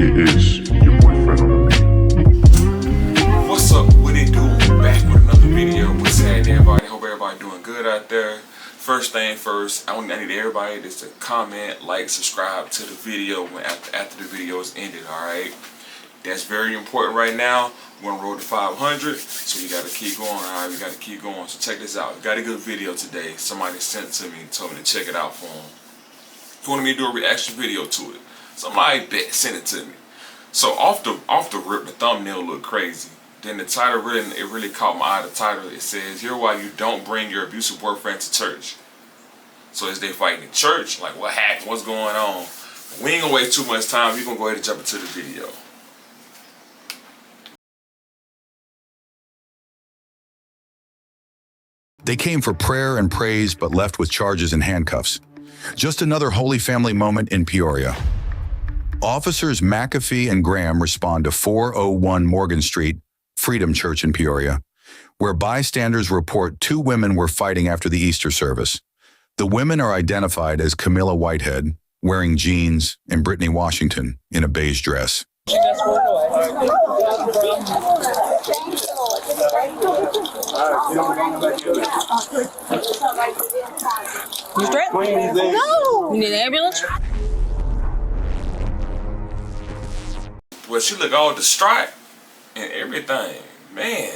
is your boyfriend on the beat. What's up? What it do? Back with another video. What's happening, everybody? Hope everybody doing good out there. First thing first, I need everybody just to comment, like, subscribe to the video when after the video is ended. All right, that's very important right now. We're on road to 500, so you gotta keep going. All right, we gotta keep going. So check this out. We got a good video today. Somebody sent it to me and told me to check it out for them. He wanted me to do a reaction video to it. Somebody sent it to me. So off the rip, the thumbnail looked crazy. Then the title really caught my eye. The title, it says, "Here why you don't bring your abusive boyfriend to church." So is they fighting in church? Like, what happened? What's going on? We ain't gonna waste too much time. We're gonna go ahead and jump into the video. They came for prayer and praise, but left with charges and handcuffs. Just another Holy Family moment in Peoria. Officers McAfee and Graham respond to 401 Morgan Street, Freedom Church in Peoria, where bystanders report two women were fighting after the Easter service. The women are identified as Camilla Whitehead, wearing jeans, and Brittany Washington in a beige dress. You straight? No! You need an ambulance? Well, she look all distraught and everything. Man.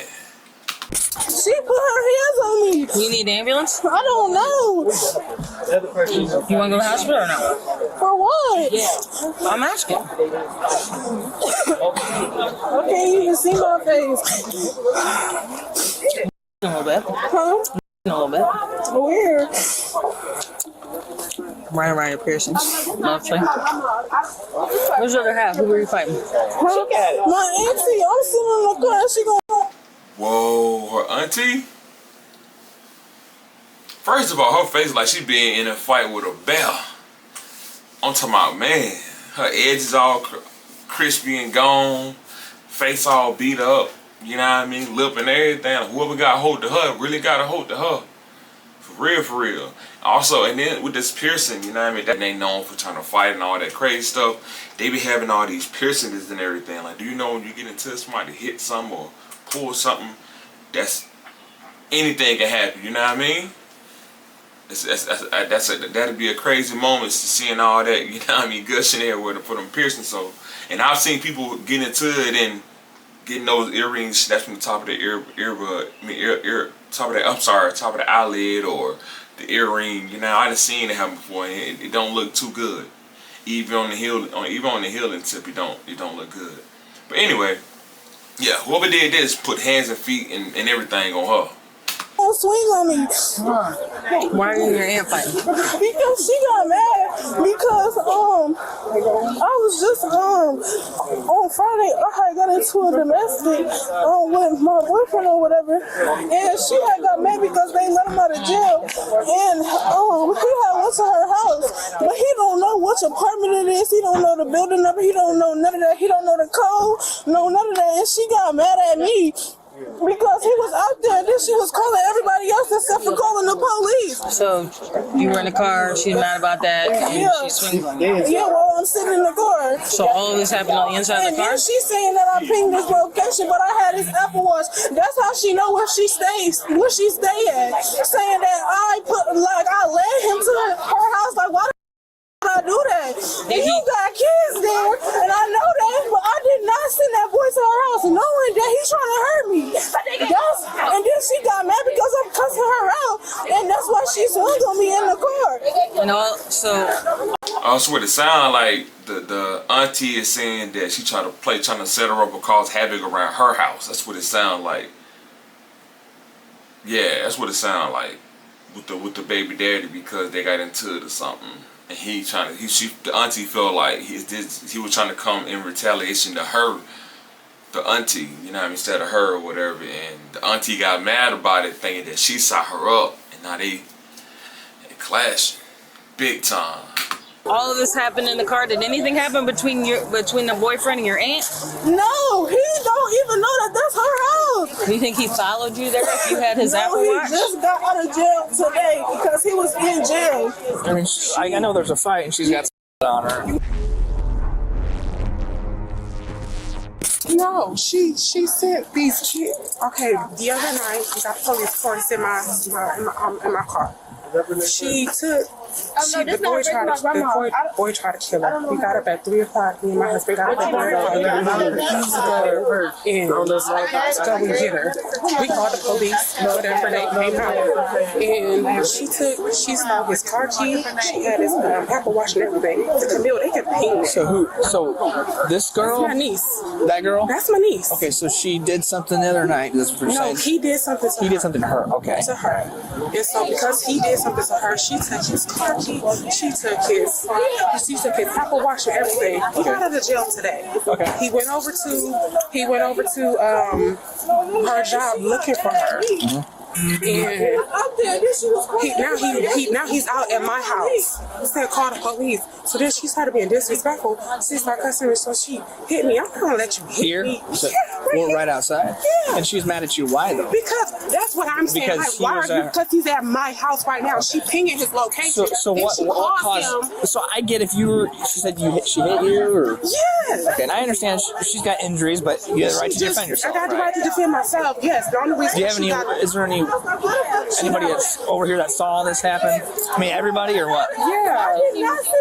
She put her hands on me. You need an ambulance? I don't know. You want to go to the hospital or no? For what? Yeah. I'm asking. I can't even see my face. A little bit. Huh? A little bit. Where? Right around your piercings. Mostly. Where's the other half? Who were you fighting? Huh? My auntie. I'm sitting in the car. She gonna... Whoa, her auntie? First of all, her face like she been in a fight with a bear. I'm talking about, man, her edges all crispy and gone, face all beat up, you know what I mean, lip and everything. Whoever got a hold of her really got a hold of her. For real, for real. Also, and then with this piercing, you know what I mean, that they known for trying to fight and all that crazy stuff. They be having all these piercings and everything. Like, do you know when you get into somebody hit something or pull something, that's anything can happen, you know what I mean? That'd be a crazy moment to seeing all that, you know what I mean, gushing everywhere for them piercings. So, and I've seen people get into it and getting those earrings that's from the top of the top of the eyelid or the earring. You know, I done seen it happen before, and it don't look too good. Even on the healing tip, it don't look good. But anyway. Yeah, whoever did this put hands and feet and everything on her. Don't swing on me. Why are you in your aunt fighting? Because she got mad because I was just on Friday I had got into a domestic with my boyfriend or whatever, and she had got mad because they let him out of jail, and he had went to her house, but he don't know which apartment it is, he don't know the building number, he don't know none of that, he don't know the code, no none of that, and she got mad at me. Because he was out there, and then she was calling everybody else except for calling the police. So you were in the car, she's mad about that, and she swings on you. Yeah, well, I'm sitting in the car. So all of this happened on the inside of the car? And she's saying that I pinged this location, but I had his Apple Watch. That's how she know where she stays, where she stay at. Saying that I led him to her house, like, why I do that? And you got kids there, and I know that, but I did not send that boy to her house knowing that he's trying to hurt me. And then she got mad because I'm cussing her out, and that's why she swung on me in the car. And also, what it sound like, the auntie is saying that she trying to set her up or cause havoc around her house. That's what it sound like. Yeah, that's what it sound like with the baby daddy, because they got into it or something. And the auntie felt like he was trying to come in retaliation to her, the auntie, you know what I mean, instead of her or whatever. And the auntie got mad about it, thinking that she saw her up, and now they clashed big time. All of this happened in the car. Did anything happen between the boyfriend and your aunt? No, he don't even know that that's her house. Do you think he followed you there if you had his Apple Watch? No, he just got out of jail today because he was in jail. I mean, I know there's a fight and she's got on her. No, she sent these kids. Okay, the other night we got police force in my car. She took. The boy tried to kill her. We got up at 3 o'clock. Me and my husband got up at 3 o'clock. And let's go and get her. We called the police, whatever, they came out. And she stole his car key. She had his Apple Watch and everything. Camille, they can ping me. So this girl? That's my niece. That girl? That's my niece. Okay, so she did something the other night. That's what you're saying. He did something to her. He did something to her, okay. To her. And so because he did something to her, she took his car key, she took his Apple Watch and everything. He got out of jail today. Okay. He went over to her job looking for her. Mm-hmm. And now he's out at my house. Instead of call the police. So then she started being disrespectful. She started cussing me, so she hit me. I'm not gonna let you hit me. So, Yeah, right outside. Yeah. And she was mad at you. Why though? Because that's what I'm saying. Because like, why are you? Because he's at my house right now. She pinging his location. So what caused him? So I get if you were. She said she hit you or. Yes. Okay, and I understand she's got injuries, but you have the right to defend yourself. I got the right to defend myself. Yes. The only reason. Do you have any? Is there anybody that's over here that saw this happen? I mean, everybody or what? Yeah.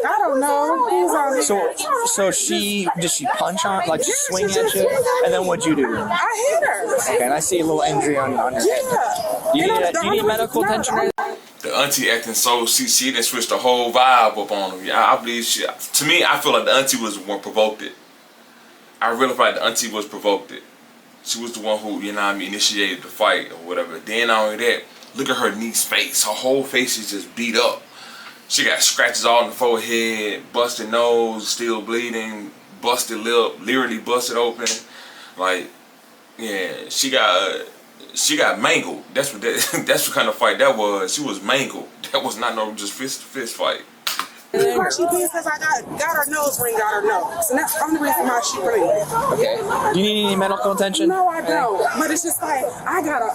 I don't know. He's on. So did she punch on, like swing at you? And then what'd you do? I hit her. Okay, and I see a little injury on your head. Yeah. Do you need medical attention right now? The auntie acting so, she done switched the whole vibe up on him. I believe to me, I feel like the auntie was the one provoked it. I really feel like the auntie was provoked it. She was the one who, initiated the fight or whatever. Then not only that, look at her niece's face. Her whole face is just beat up. She got scratches all in the forehead, busted nose, still bleeding, busted lip, literally busted open. Like, yeah, she got mangled. That's what kind of fight that was. She was mangled. That was not no just fist to fist fight. She did because I got her nose ring out her nose. And that's the only reason why she bleeding. Okay. Do you need any medical attention? No, I don't. But it's just like I got an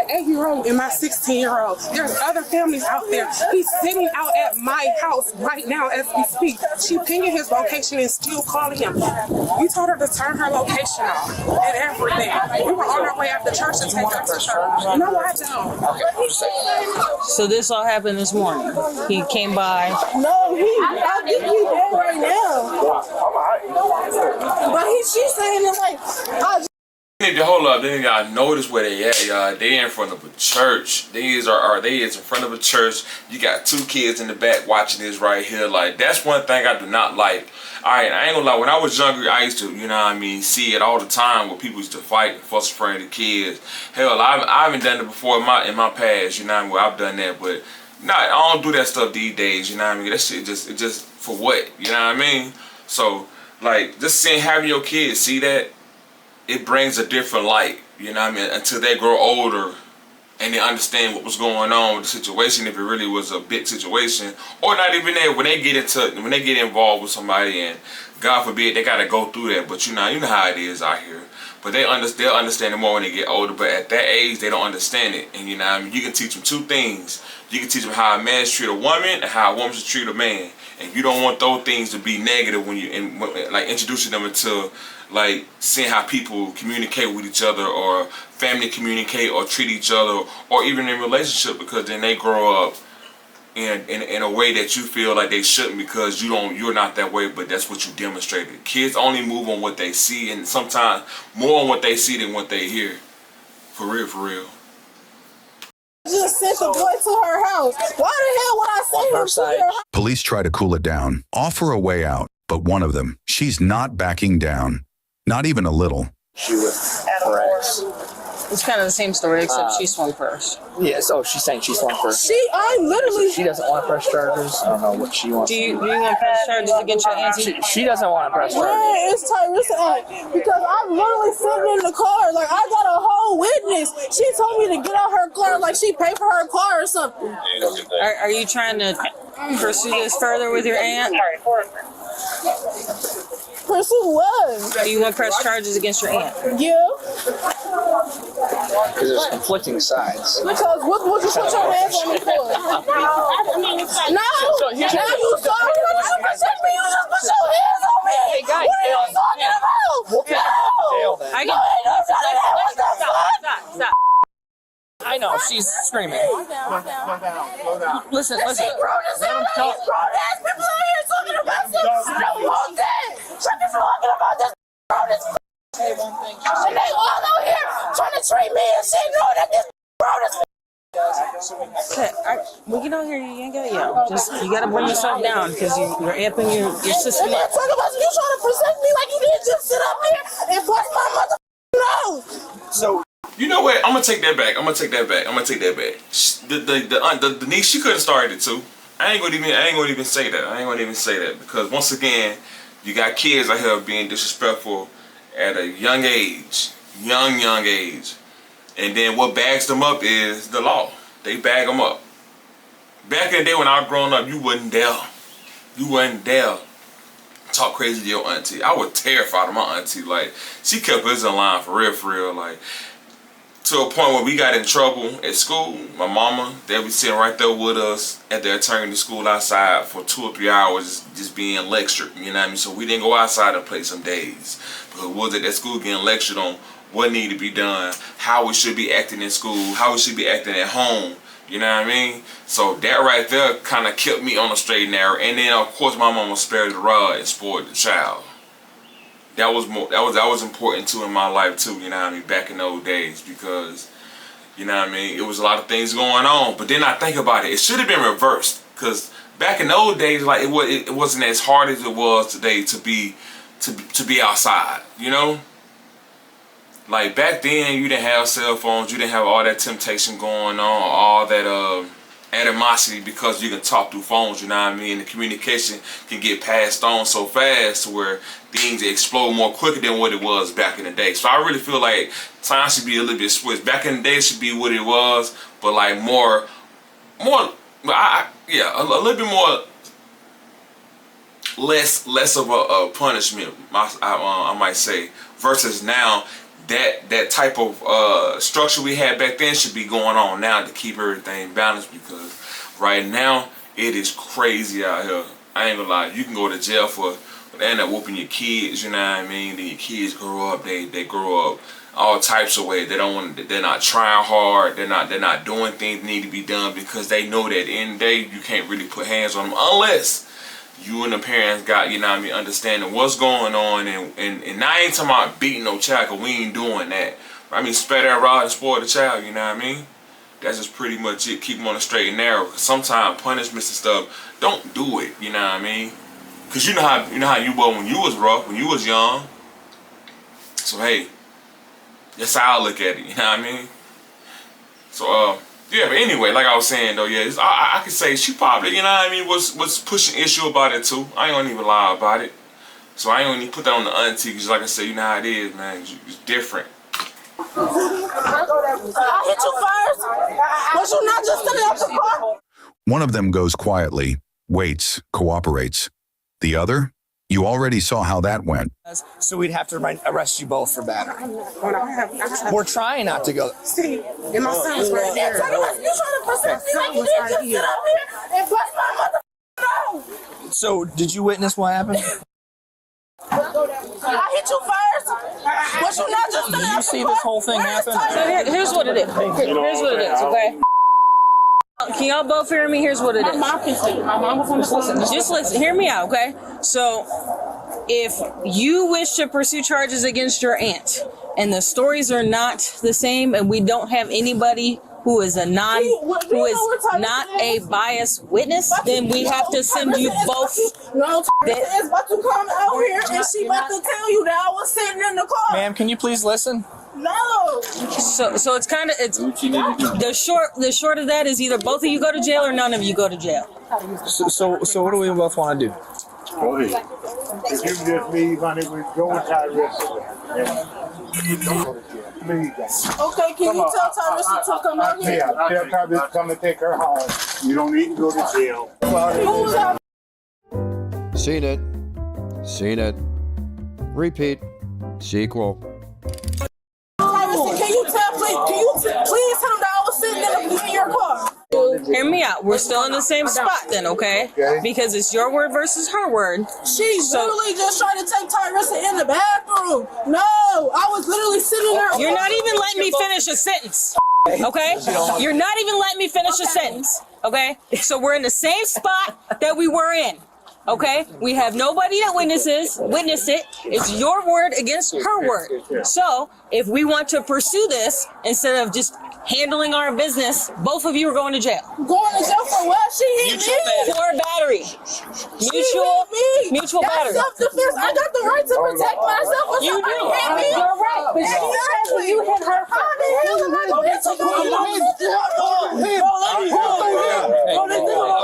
8-year-old and my 16-year-old. There's other families out there. He's sitting out at my house right now as we speak. She pinging his location and still calling him. We told her to turn her location off and everything. We were on our way after church to take her to her. No, I don't. Okay, just a second. So this all happened this morning. He came by. No, I think he's dead right now. But she's saying it like, They need to hold up. Then y'all notice where they at, y'all. They in front of a church. They is in front of a church. You got 2 kids in the back watching this right here. Like, that's one thing I do not like. Alright, I ain't gonna lie. When I was younger, I used to, see it all the time where people used to fight and fuss in front of the kids. Hell, I haven't done it before in my past, where I've done that, but I don't do that stuff these days, That shit just for what, So, like, just having your kids see that, it brings a different light, until they grow older and they understand what was going on with the situation, if it really was a big situation, or not even that, when they get involved with somebody and God forbid they gotta go through that, but you know how it is out here. But they'll understand it more when they get older, but at that age they don't understand it. And you can teach them 2 things. You can teach them how a man should treat a woman and how a woman should treat a man. And you don't want those things to be negative when introducing them into like seeing how people communicate with each other, or family communicate or treat each other, or even in relationship, because then they grow up in a way that you feel like they shouldn't, because you're not that way, but that's what you demonstrated. Kids only move on what they see, and sometimes more on what they see than what they hear. For real. just sent the boy to her house. Why the hell would I send him to her house? Police try to cool it down, offer a way out, but one of them, she's not backing down. Not even a little. She was correct. It's kind of the same story, except she swung first. Yes, she's saying she swung first. I'm literally... She doesn't want to press charges. I don't know what she wants. Do you want to press charges against your auntie? She doesn't want to press charges. Man, it's Tyrissa because I'm literally sitting in the car. Like, I got a whole witness. She told me to get out her car like she paid for her car or something. Are you trying to pursue this further with your aunt? Pursue what? Do you want to press charges against your aunt? Yeah. Because there's conflicting sides. Because what you put your hands on me for? No. Now you sorry. You just put your hands on me. Hey guys, what are you talking about? we'll take him to jail then. No, she's screaming. Slow down. Listen. Let him talk. Grown-ass people out here talking about this. I don't want that. Shut the talking about this grown-ass. And they all out here trying to treat me and shit, knowing that this grown-ass. Okay, we can all hear you. You ain't gotta yell. Just you gotta bring yourself down because you're amping your system And up. then talk about you trying to protect me like you didn't just sit up here and bust my motherfucking nose. So you know what? I'm gonna take that back. The niece, she could have started it too. I ain't gonna even say that because once again, you got kids out here being disrespectful at a young age, young age, and then what bags them up is the law. They bag them up. Back in the day when I was growing up, you wouldn't dare talk crazy to your auntie. I was terrified of my auntie. Like, she kept us in line for real. Like, to a point where we got in trouble at school. My mama, they'll be sitting right there with us at the attorney school outside for 2 or 3 hours just being lectured, you know what I mean? So we didn't go outside and play some days. Because we was at that school getting lectured on what needed to be done, how we should be acting in school, how we should be acting at home, you know what I mean? So that right there kind of kept me on the straight and narrow. And then of course my mama spared the rod and spoiled the child. That was important too in my life too, you know what I mean, back in those days, because, you know what I mean, it was a lot of things going on. But then I think about it, it should have been reversed, because back in those days, like it wasn't as hard as it was today to be outside, you know? Like back then you didn't have cell phones, you didn't have all that temptation going on, all that animosity, because you can talk through phones, you know what I mean? The communication can get passed on so fast to where things explode more quicker than what it was back in the day. So I really feel like time should be a little bit switched. Back in the day it should be what it was, but like more, a little bit more, less of a punishment, I might say, versus now. That type of structure we had back then should be going on now to keep everything balanced, because right now it is crazy out here. I ain't gonna lie, you can go to jail for they end up whooping your kids, you know what I mean? Then your kids grow up, they grow up all types of ways. They're not trying hard, they're not doing things that need to be done, because they know that in the day you can't really put hands on them unless you and the parents got, you know what I mean, understanding what's going on. And I ain't talking about beating no child, because we ain't doing that. I mean, spare that rod and spoil the child, you know what I mean? That's just pretty much it. Keep them on the straight and narrow. Because sometimes punishments and stuff, don't do it, you know what I mean? Because you know how you were when you was rough, when you was young. So hey, that's how I look at it, you know what I mean? So yeah, but anyway, like I was saying though, yeah, I could say she probably, you know what I mean, was pushing issue about it too. I ain't gonna even lie about it. So I ain't gonna even put that on the auntie, because like I said, you know how it is, man. It's different. I hit you first. Was you not just sitting out the car? One of them goes quietly, waits, cooperates. The other, you already saw how that went. So we'd have to arrest you both for battery. We're trying not to go. See, and my son's right there. You trying to protect me like you didn't just sit up here and bust my motherfucking nose. So did you witness what happened? I hit you first. Was you not just sitting Did out you see this whole thing happen? So here's what it is. Here's what it is, okay? Can y'all both hear me? Here's what it is. My mom was on the phone. Just listen. Hear me out, okay? So, if you wish to pursue charges against your aunt, and the stories are not the same, and we don't have anybody who is a not a biased witness, then we have to send you both. No, is about to come out here and she about to tell you that I was sitting in the car. Ma'am, can you please listen? No. So it's kind of the short of that is either both of you go to jail or none of you go to jail. So what do we both want to do? Go ahead. If you just leave, honey, we're going to arrest you. Don't go to jail. Please, guys. Okay, can you tell Tyrese to come out here? Yeah, tell Tyrese to come and take her home. You don't need to go to jail. Seen it. Repeat. Sequel. Tyrese, can you please tell him that I was sitting in your car? Hear me out. We're still in the same spot then, okay? Because it's your word versus her word. She literally just tried to take Tyressa in the bathroom. No, I was literally sitting there. You're not even letting me finish a sentence. Okay? You're not even letting me finish a sentence. Okay? So we're in the same spot that we were in. Okay? We have nobody that witnessed it. It's your word against her word. So if we want to pursue this instead of just handling our business, both of you are going to jail. Going to jail for what? She hit me. For battery. Mutual battery. That's self-defense. I got the right to protect myself when somebody hit me. You're right. But you hit her. How the hell am I going to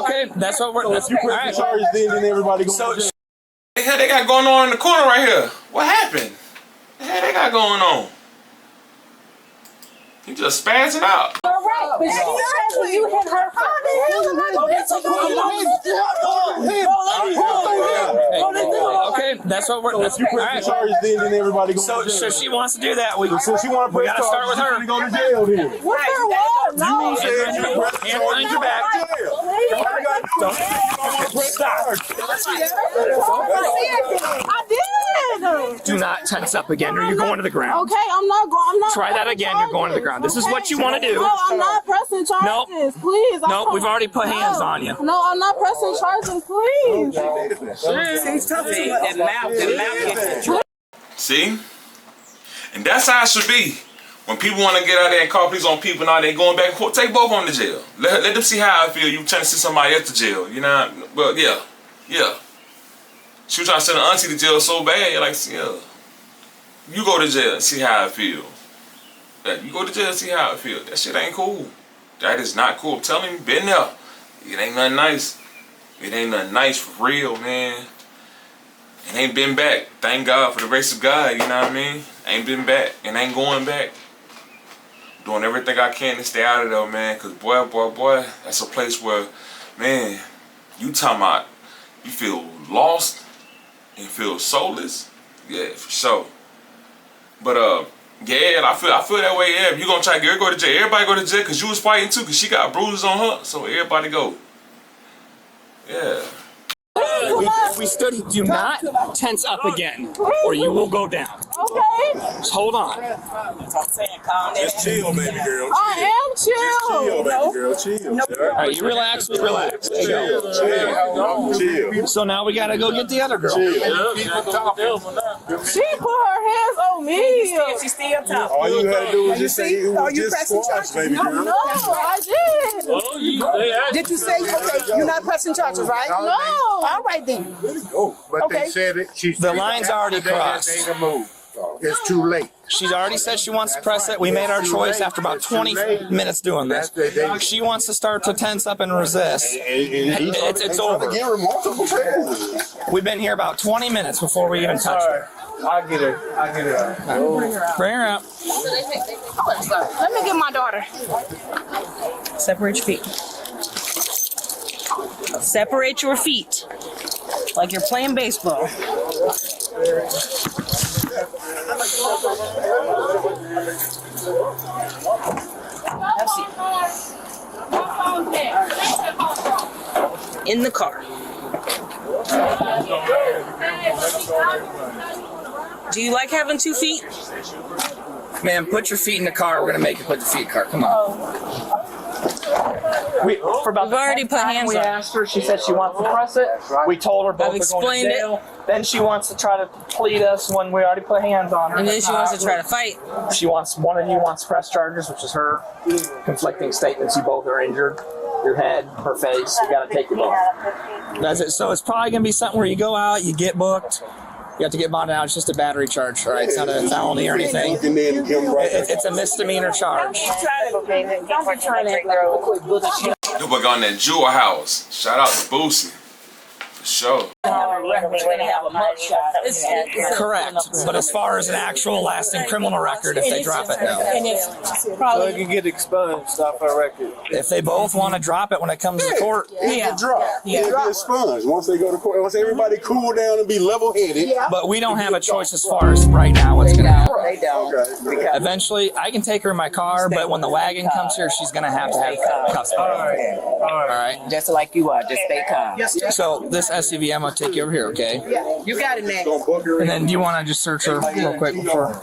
Okay, that's what we're. That's, You press the charges, then everybody goes to jail. The hell they got going on in the corner right here? What happened? The hell they got going on? He just spazzing out. You're right. But you hit her. How the hell am I going Okay, that's what we're. That's, You press the charges, then everybody goes to jail. so she wants to do that. We Since she want to press gotta start with her. she's gonna go to jail then. What's her what? No. Hand behind your back. I did. Do not tense up again, or you're going to the ground. Okay, I'm not going. I'm not. Try that again. You're going to the ground. This is what you want to do. No, I'm not pressing charges. Nope. Please. Nope, we've already put hands on you. No, I'm not pressing charges. Please. See? And that's how it should be. When people want to get out there and call police on people, now they going back and forth, take both of them to jail. Let them see how I feel. You trying to send somebody else to jail. You know? But yeah. She was trying to send her auntie to jail so bad. You're like, yeah. You go to jail and see how I feel. Yeah, you go to jail and see how I feel. That shit ain't cool. That is not cool. I'm telling you, been there. It ain't nothing nice. It ain't nothing nice for real, man. It ain't been back. Thank God for the grace of God, you know what I mean? Ain't been back and ain't going back. Doing everything I can to stay out of there, man. Cause boy, that's a place where, man, you talking about you feel lost and feel soulless. Yeah, for sure. But yeah, I feel that way. Yeah, if you gonna try to get her go to jail, everybody go to jail because you was fighting too, cause she got bruises on her. So everybody go. Yeah. We stood. Do not tense up again, or you will go down. Okay. Just hold on. Just chill, baby girl. I am chill. Chill, baby girl. Chill. All right, you relax. Relax. There you go. Chill. So now we gotta go get the other girl. She put her hands on me. All you had to do was just say it was just squash, baby girl. No, I did. Did you say, okay, you're not pressing charges, right? No. All right then. Oh, but Okay. they said it. The line's already crossed. It's too late. She's already said she wants to press it. We made our choice after about 20 minutes doing this. She wants to start to tense up and resist. It's over. We've been here about 20 minutes before we even touched her. I get it. Bring her out. Let me get my daughter. Separate your feet. Separate your feet. Like you're playing baseball. Have a seat. In the car. Do you like having 2 feet? Man, put your feet in the car. We're gonna make you put the feet in the car. Come on. We've already put hands we on. asked her. She said she wants to press it. We told her both I've are going explained to jail. Then she wants to try to plead us when we already put hands on her. And then she wants to try to fight. She wants one of you wants press charges, which is her conflicting statements. You both are injured. Your head, her face. You got to take your both. That's it. So it's probably gonna be something where you go out, you get booked. You have to get bonded out. It's just a battery charge, all right? It's not a felony or anything. It's a misdemeanor charge. Nobody got in that jewel house. Shout out to Boosie. For sure. Correct. But as far as an actual lasting criminal record, if they drop it, no. And it's So probably it can get expunged off our record. If they both want to drop it when it comes to court, It'll drop. It'll get expunged once they go to court. Once everybody cool down and be level-headed. but we don't have a choice as far as right now what's going to happen. They don't. Okay. Eventually, I can take her in my car, but when the wagon comes here, she's going to have cuffs on. All right. Just like you are, just stay calm. So this SUV, I'm going to take you over here, okay? You got it next. And then do you want to just search her real quick before?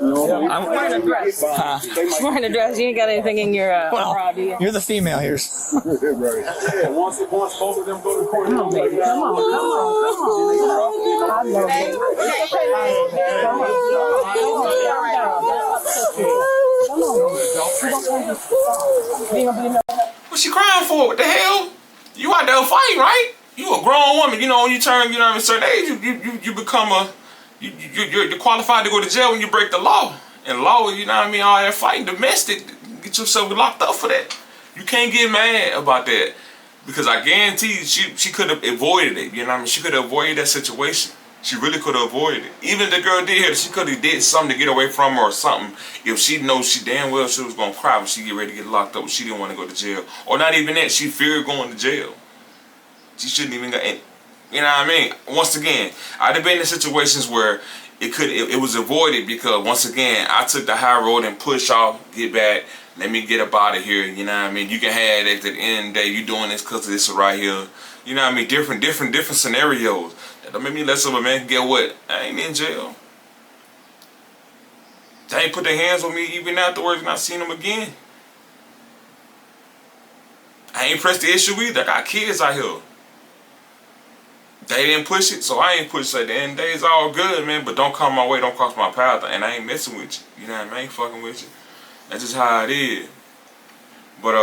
I'm wearing a dress. she's wearing a dress. You ain't got anything in your bra, do you? You're the female here. Yeah, once both of them go to court, Come on. What she crying for? What the hell? You out there fighting, right? You a grown woman. You know, when you turn, you know, a certain age, you become you're qualified to go to jail when you break the law. And law, you know what I mean, all that fighting, domestic, get yourself locked up for that. You can't get mad about that. Because I guarantee you, she could have avoided it. You know what I mean? She could have avoided that situation. She really could have avoided it. Even if the girl did it, she could have did something to get away from her or something. If she knows she damn well she was going to cry when she get ready to get locked up, she didn't want to go to jail. Or not even that, she feared going to jail. She shouldn't even go. You know what I mean? Once again, I'd have been in situations where it was avoided because, once again, I took the high road and push off, get back, let me get up out of here. You know what I mean? You can have it at the end of the day. You doing this because of this right here. You know what I mean? Different scenarios. That don't make me less of a man. Get what? I ain't in jail. They ain't put their hands on me even afterwards and I seen them again. I ain't pressed the issue either. I got kids out here. They didn't push it, so I ain't push it. At the end of the day, it's all good, man. But don't come my way, don't cross my path, and I ain't messing with you. You know what I mean? I ain't fucking with you. That's just how it is. But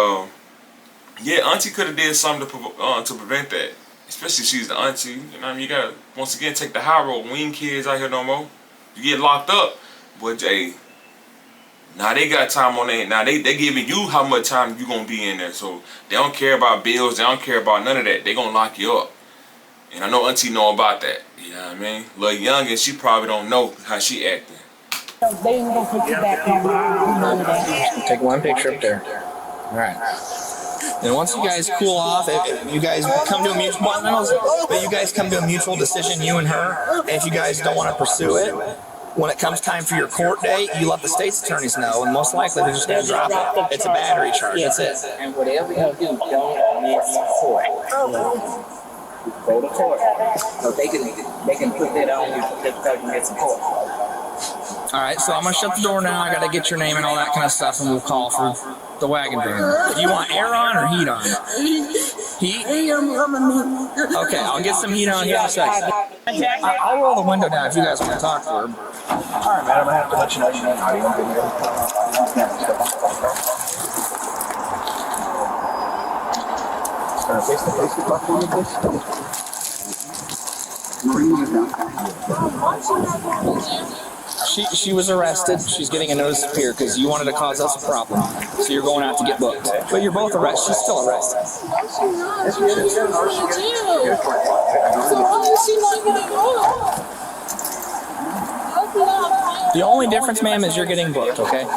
yeah, Auntie could have did something to prevent that. Especially if she's the auntie. You know what I mean? You gotta once again take the high road. We ain't kids out here no more. You get locked up, but hey, now they got time on that. Now they giving you how much time you gonna be in there. So they don't care about bills. They don't care about none of that. They gonna lock you up. And I know Auntie know about that. You know what I mean? Little young and she probably don't know how she acting. They ain't gonna put you back on. Take one picture up there. All right. And once you guys cool off, if you guys come to a mutual, but you guys come to a mutual decision, you and her, and if you guys don't want to pursue it, when it comes time for your court date, you let the state's attorneys know, and most likely they're just going to drop it. It's a battery charge. That's it. And whatever you do, don't miss court. Go to court. So they can put that on you just because you get some court. All right, so I'm going to shut the door now. I got to get your name and all that kind of stuff, and we'll call for the wagon driver. Do you want air on or heat on? Heat? Okay, I'll get some heat on here in a second. I'll roll the window down if you guys want to talk to her. All right, man. I'm gonna have to let you know. She was arrested. She's getting a notice of appear because you wanted to cause us a problem. So you're going out to get booked. But you're both arrested. She's still arrested. The only difference, ma'am, is you're getting booked, okay?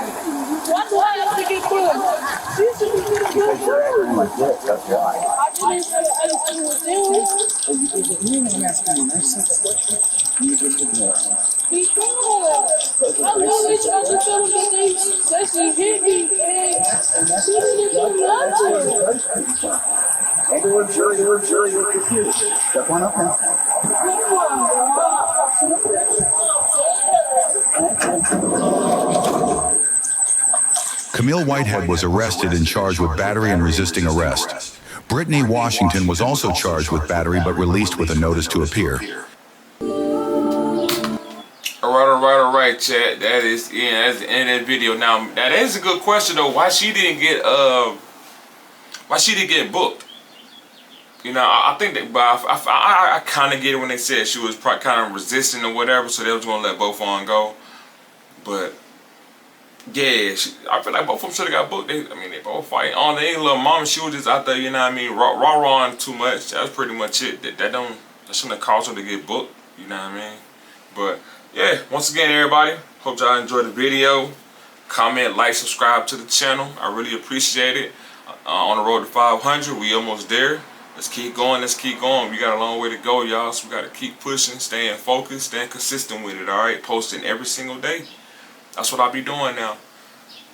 Camille Whitehead was arrested and charged with battery and resisting arrest. Brittany Washington was also charged with battery but released with a notice to appear. All right, chat. That is, yeah, that's the end of that video. Now, that is a good question though. Why she didn't get booked? You know, I think that, but I kind of get it when they said she was kind of resisting or whatever, so they was gonna let both on go. But Yeah, I feel like both of them should have got booked. They both fight. On the little mama, she was just out there, you know what I mean, raw too much. That was pretty much it. That shouldn't have caused her to get booked, you know what I mean? But yeah, once again, everybody, hope y'all enjoyed the video. Comment, like, subscribe to the channel. I really appreciate it. On the road to 500, we almost there. Let's keep going. Let's keep going. We got a long way to go, y'all. So we got to keep pushing, staying focused, staying consistent with it. All right, posting every single day. That's what I'll be doing now.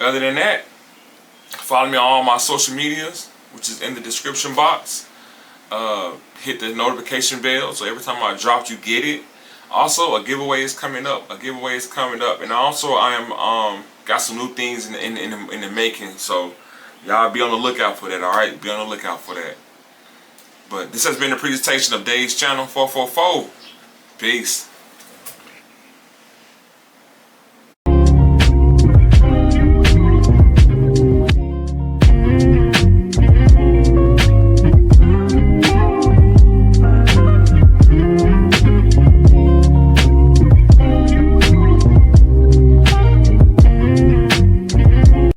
Other than that, follow me on all my social medias, which is in the description box. Hit the notification bell so every time I drop, you get it. Also, a giveaway is coming up. And also, I am got some new things in the making. So y'all be on the lookout for that. All right, be on the lookout for that. But this has been a presentation of Dave's Channel 444. Peace.